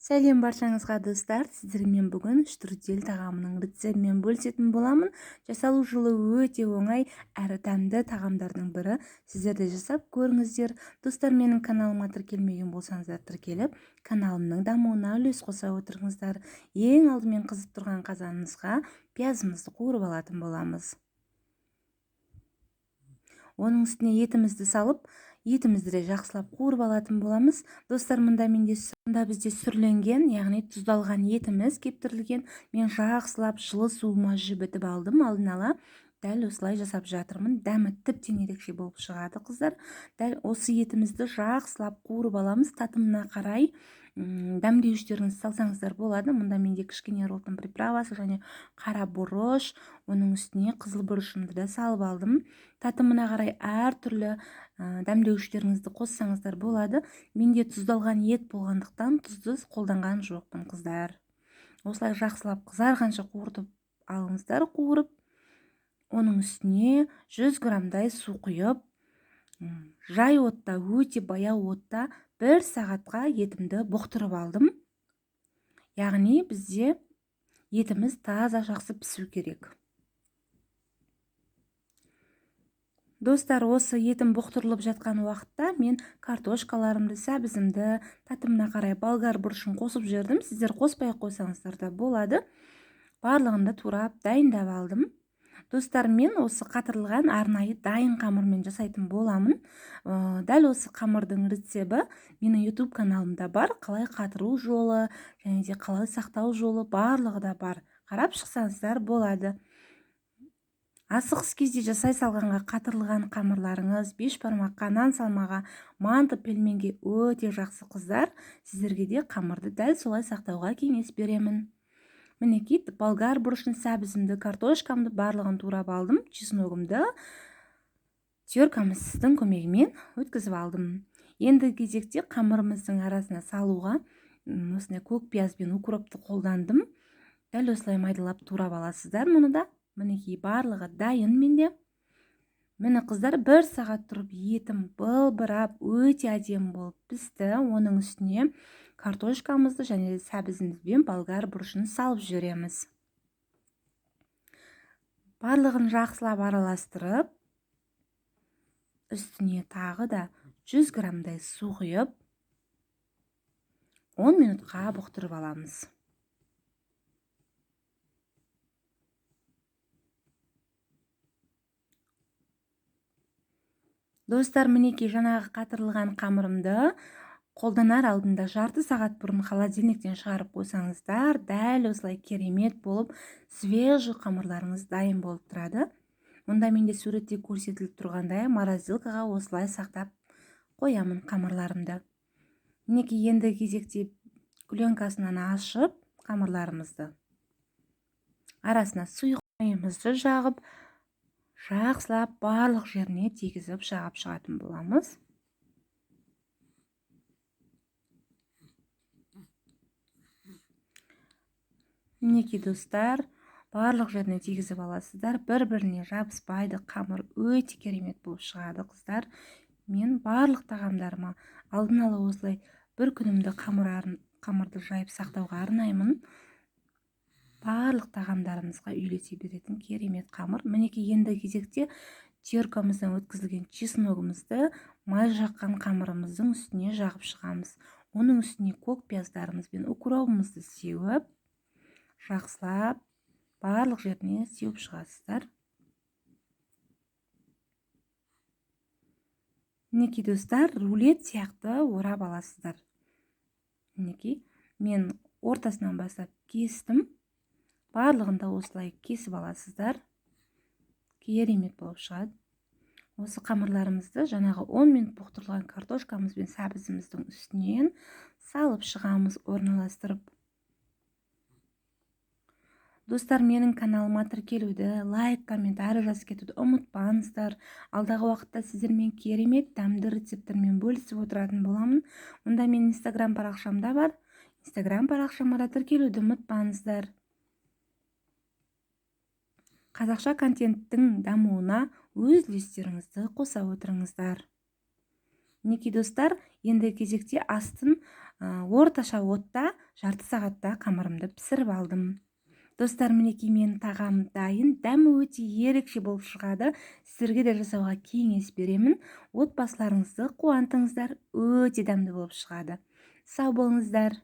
Сәлем баршаңызға достар, сіздермен бүгін штрудел тағамының рецептімен бөлісетін боламын. Жасалу жолы өте оңай әрі дәмді тағамдардың бірі. Сіздер де жасап көріңіздер. Достар, менің каналыма тіркелмеген болсаңыздар тіркеліп, каналымның дамуына үлес қоса отырыңыздар. Ең алдымен қызып тұрған қазанымызға пиязымызды қуырып алатын боламыз. Оның үстіне етімізді салып, етімізді де жақсылап қуырып алатын боламыз. Достар, мұнда бізде сүрленген, яғни тұздалған етіміз кептірілген. Мен жақсылап жылы суыма жібітіп алдым алдын ала. Дәл осылай жасап жатырмын. Дәмі тіптен ерекше болып шығады, қыздар. Дәл осы етімізді жақсылап қуырып аламыз. Татымына қарай дәмдеуіштеріңізді салсаңыздар болады. Мұнда менде кішкене ролтың приправасы және қара бұрыш, оның үстіне қызыл бұрышымды да салып алдым. Татымына қарай әртүрлі дәмдеуіштеріңізді қоссаңыздар болады. Менде тұздалған ет болғандықтан тұзды қолданған жоқпын, қыздар. Осылай жақсылап қызарғанша қуыртып алыңыздар. Қуырып, оның үстіне 100 граммдай су құйып, жай отта, өте баяу отта 1 сағатқа етімді бұқтырып алдым. Яғни бізде етіміз таза жақсы пісу керек. Достар, осы етім бұқтырылып жатқан уақытта мен картошкаларымды, сәбізімді, татымына қарай болгар бұрышын қосып жүрдім. Сіздер қоспай қойсаңыздар да болады. Барлығында турап дайындап алдым. Достар, мен осы қатырылған арнайы дайын қамырмен жасайтын боламын. Дәл осы қамырдың рецебі менің YouTube каналымда бар. Қалай қатыру жолы және де қалай сақтау жолы барлығы да бар. Қарап шықсаңыздар болады. Асығыс кезде жасай салғанға қатырылған қамырларыңыз, бешбармаққа, нан салмаға, манты, пельменге өте жақсы, қыздар. Сіздерге де қамырды дәл солай сақтауға кеңес беремін. Мінекей, болгар бұрышын, сәбізімді, картошкамды барлығын турап алдым. Чесногымды теркамыздың көмегімен өткізіп алдым. Енді кезекте қамырымыздың арасына салуға осындай көк пияз бен укропты қолдандым. Дәл осылай майдалап турап аласыздар мұны да. Мінекей, барлығы дайын менде. Міне, қыздар, 1 сағат тұрып етім былбырап өте әдемі болып пісті. Оның үстіне картошкамызды және сәбізіміз бен болгар бұрышын салып жүреміз. Барлығын жақсылап араластырып, үстіне тағы да 100 граммдай су құйып, 10 минутқа бұқтырып аламыз. Достар, мінекей, жаңағы қатырылған қамырымды қолданар алдында жарты сағат бұрын холодильниктен шығарып қойсаңыздар, дәл осылай керемет болып, свежий қамырларыңыз дайын болып тұрады. Мұнда менде суретте көрсетіліп тұрғандай морозилкаға осылай сақтап қоямын қамырларымды. Мінекей, енді кезекте пленкасынан ашып қамырларымызды арасына сұйық жағып, жақсылап барлық жеріне тегізіп жағып шығатын боламыз. Мінекей, достар, барлық жеріне тегізіп аласыздар. Бір-біріне жабыспайды, қамыр өте керемет болып шығады, қыздар. Мен барлық тағамдарыма алдын ала осылай бір күнімді қамырды жайып сақтауға арнаймын. Барлық тағамдарымызға үйлете беретін керемет қамыр. Мінекей, енді кезекте теркамыздан өткізілген чесногымызды май жаққан қамырымыздың үстіне жағып шығамыз. Оның үстіне көк пияздарымыз бен укропымызды сеуіп, жақсылап барлық жеріне сеуіп шығасыздар. Мінекей, достар, рулет сияқты орап аласыздар. Мінекей, мен ортасынан бастап кестім. Барлығында осылай кесіп аласыздар. Керемет болып шығады. Осы қамырларымызды жаңағы 10 минут бұқтырылған картошкамыз бен сәбізіміздің үстінен салып шығамыз, орналастырып. Достар, менің каналыма тіркелуді, лайк, коммент, әрі жазып кетуді ұмытпаңыздар. Алдағы уақытта сіздермен керемет дәмді рецепттермен бөлісіп отыратын боламын. Мұнда мен Instagram парақшамда бар. Instagram парақшама да тіркелуді ұмытпаңыздар. Қазақша контенттің дамуына өз үлестеріңізді қоса отырыңыздар. Мінекей, достар, енді кезекте астын орташа отта жарты сағатта қамырымды пісіріп алдым. Достар, мінекей менің тағам дайын. Дәмі өте ерекше болып шығады. Сіздерге де жасауға кеңес беремін. Отбасыларыңызды қуантыңыздар. Өте дәмді болып шығады. Сау болыңыздар.